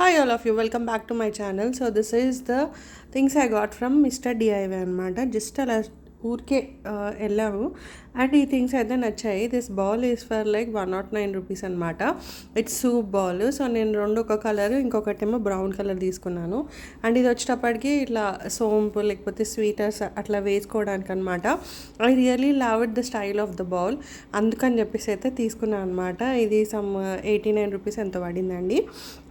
Hi all of you, welcome back to my channel. So this is the things I got from Mr. DIY అనమాట. Just అలా ఊరికే వెళ్ళాము and ఈ things అయితే నచ్చాయి. This bowl is for like 109 rupees అనమాట. It's soup bowl. So నేను రెండు ఒక కలర్ ఇంకొకటేమో బ్రౌన్ కలర్ తీసుకున్నాను. అండ్ ఇది వచ్చేటప్పటికి ఇట్లా సోంపు లేకపోతే స్వీటర్స్ అట్లా వేసుకోవడానికి అనమాట. I really love it the style of the bowl, అందుకని చెప్పేసి అయితే తీసుకున్నాను అనమాట. ఇది సమ్ 89 రూపీస్ ఎంత పడిందండి.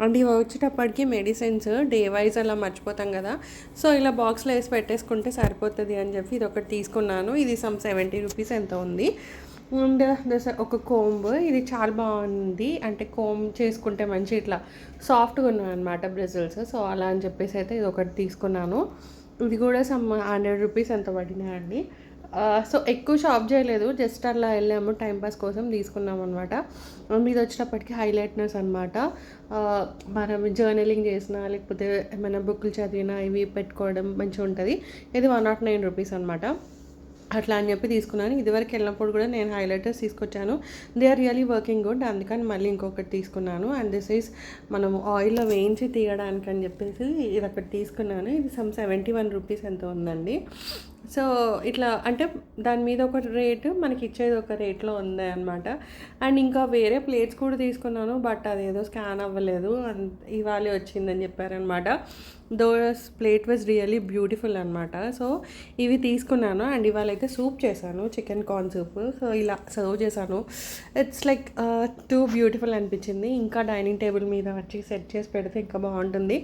అండ్ ఇవి వచ్చేటప్పటికి మెడిసిన్స్ డే వైజ్ అలా మర్చిపోతాం కదా, సో ఇలా బాక్స్లో వేసి పెట్టేసుకుంటే సరిపోతుంది అని చెప్పి ఇది ఒకటి తీసుకున్నాను. ఇది సమ్ 70 రూపీస్ ఎంత ఉంది. అండ్ ఒక కోంబ్, ఇది చాలా బాగుంది. అంటే కోంబ్ చేసుకుంటే మంచి ఇట్లా సాఫ్ట్గా ఉన్నాయి అనమాట బ్రిజిల్స్. సో అలా అని చెప్పేసి అయితే ఇది ఒకటి తీసుకున్నాను. ఇది కూడా సమ్ 100 రూపీస్ ఎంత పడినాయండి. సో ఎక్కువ షాప్ చేయలేదు, జస్ట్ అలా వెళ్ళాము టైంపాస్ కోసం తీసుకున్నాం అనమాట. ఇది వచ్చేటప్పటికి హైలైట్నర్స్ అనమాట. మనం జర్నలింగ్ చేసినా లేకపోతే ఏమైనా బుక్లు చదివినా ఇవి పెట్టుకోవడం మంచిగా ఉంటుంది. ఇది 109 రూపీస్ అనమాట. అట్లా అని చెప్పి తీసుకున్నాను. ఇదివరకు వెళ్ళినప్పుడు కూడా నేను హైలైటర్స్ తీసుకొచ్చాను. They are really working good, అందుకని మళ్ళీ ఇంకొకటి తీసుకున్నాను. అండ్ దిస్ ఈజ్ మనం ఆయిల్లో వేయించి తీయడానికి అని చెప్పేసి ఇది ఒకటి తీసుకున్నాను. ఇది సమ్ 71 రూపీస్ ఎంత ఉందండి. సో ఇట్లా అంటే దాని మీద ఒక రేటు మనకి ఇచ్చేది ఒక రేట్లో ఉంది అనమాట. అండ్ ఇంకా వేరే ప్లేట్స్ కూడా తీసుకున్నాను, బట్ అదేదో స్కాన్ అవ్వలేదు, ఇవాళ వచ్చిందని చెప్పారనమాట. Those plate was really beautiful అనమాట. సో ఇవి తీసుకున్నాను. అండ్ ఇవాళ అయితే సూప్ చేశాను, చికెన్ కార్న్ సూప్. సో ఇలా సర్వ్ చేశాను. ఇట్స్ లైక్ టూ బ్యూటిఫుల్ అనిపించింది. ఇంకా డైనింగ్ టేబుల్ మీద వచ్చి సెట్ చేసి పెడితే ఇంకా బాగుంటుంది,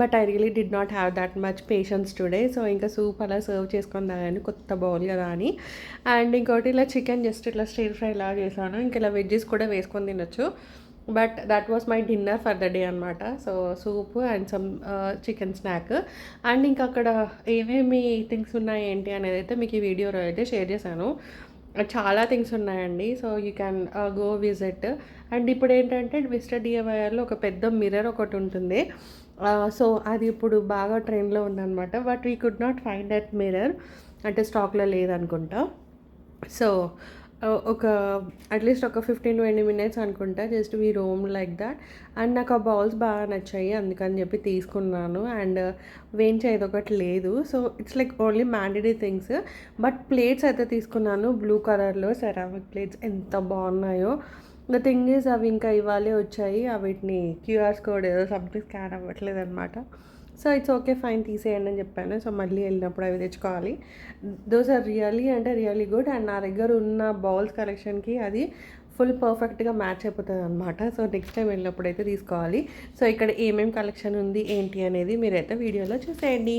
but I really did not have that much patience today. So ఇంకా సూప్ అలా సర్వ్ చేసుకొని తాగాను, కొత్త బౌల్ కదా అని. అండ్ ఇంకోటి ఇలా చికెన్ జస్ట్ ఇట్లా స్టిర్ ఫ్రై లాగా చేశాను. ఇంకా ఇలా వెజ్జెస్ కూడా వేసుకొని తినొచ్చు, but that was my dinner for the day అనమాట. So soup and some chicken snack. And ఇంకా అక్కడ ఏమేమి థింగ్స్ ఉన్నాయి ఏంటి అనేది అయితే మీకు ఈ వీడియోలో అయితే షేర్ చేశాను. చాలా థింగ్స్ ఉన్నాయండి. So you can go visit. And ఇప్పుడు ఏంటంటే మిస్టర్ డిఐవైలో ఒక పెద్ద మిర్రర్ ఒకటి ఉంటుంది. సో అది ఇప్పుడు బాగా ట్రెండ్లో ఉందన్నమాట. But we could not find that mirror, అంటే స్టాక్లో లేదనుకుంటా. సో ఒక అట్లీస్ట్ ఒక 15-20 మినిట్స్ అనుకుంటా just we Rome like that. And నాకు ఆ బౌల్స్ బాగా నచ్చాయి, అందుకని చెప్పి తీసుకున్నాను. అండ్ వేయించేది ఒకటి లేదు. So it's like only mandatory things. But plates అయితే తీసుకున్నాను బ్లూ కలర్లో సెరామిక్ ప్లేట్స్, ఎంత బాగున్నాయో. ద థింగ్ ఈజ్ అవి ఇంకా ఇవాళే వచ్చాయి, వీటిని క్యూఆర్ కోడ్ ఏదో సంథింగ్ స్కాన్ అవ్వట్లేదు అనమాట. సో ఇట్స్ ఓకే ఫైన్ తీసేయండి అని చెప్పాను. సో మళ్ళీ వెళ్ళినప్పుడు అవి తెచ్చుకోవాలి. దోస్ ఆర్ రియలీ అంటే రియలీ గుడ్. అండ్ నా దగ్గర ఉన్న బౌల్స్ కలెక్షన్కి అది ఫుల్ పర్ఫెక్ట్గా మ్యాచ్ అయిపోతుంది అనమాట. సో నెక్స్ట్ టైం వెళ్ళినప్పుడు అయితే తీసుకోవాలి. సో ఇక్కడ ఏమేమి కలెక్షన్ ఉంది ఏంటి అనేది మీరైతే వీడియోలో చూసేయండి.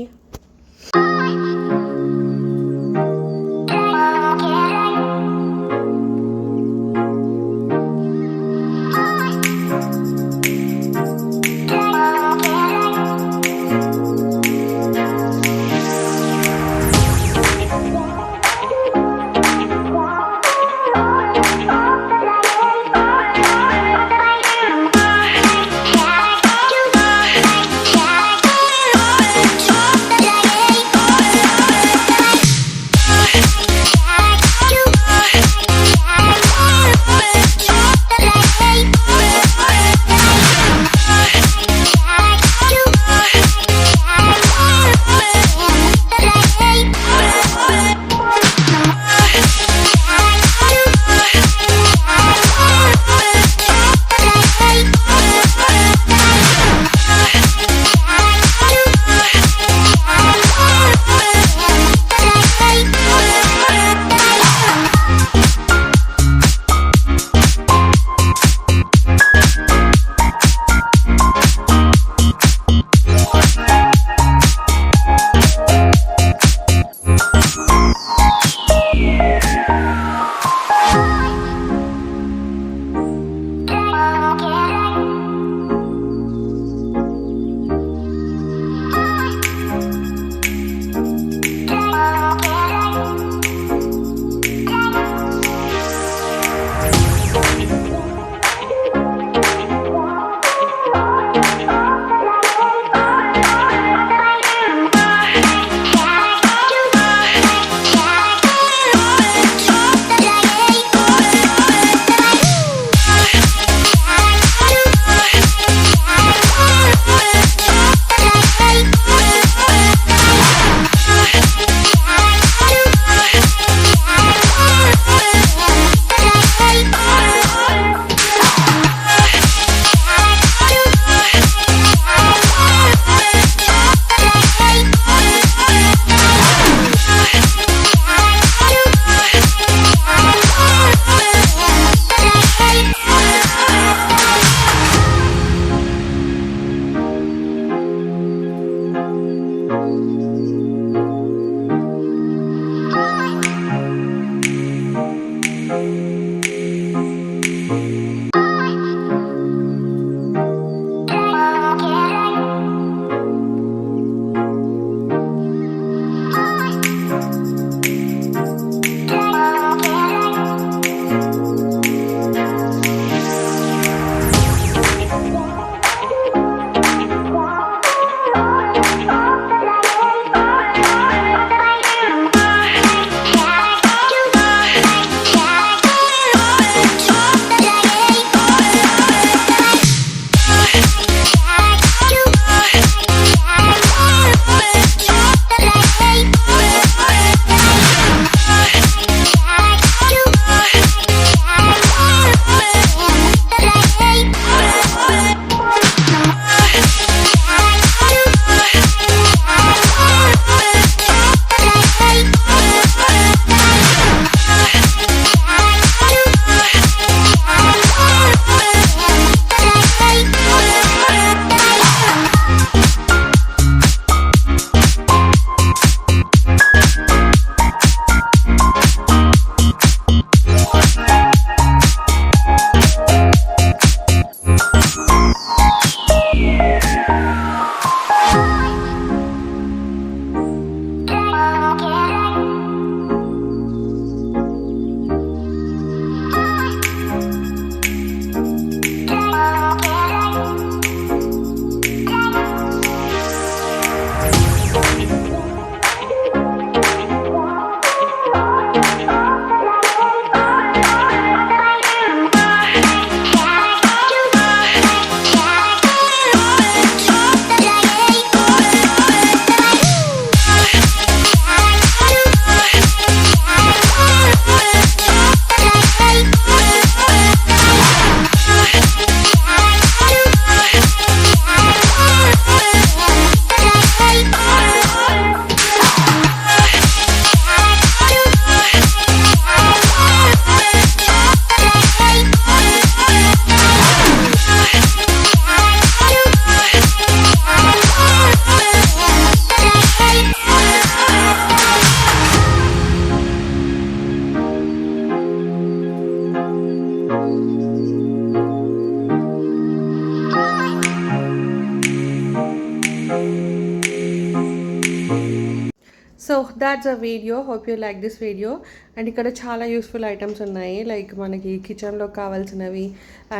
So that's a video. Hope you like this video. And ఇక్కడ చాలా యూస్ఫుల్ ఐటమ్స్ ఉన్నాయి, లైక్ మనకి కిచెన్లో కావాల్సినవి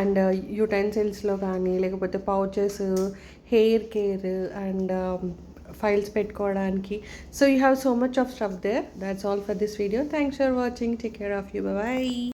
అండ్ యుటెన్సిల్స్లో కానీ లేకపోతే pouches, hair care and files పెట్టుకోవడానికి. So you have so much of stuff there. That's all for this video. Thanks for watching. Take care of you. Bye.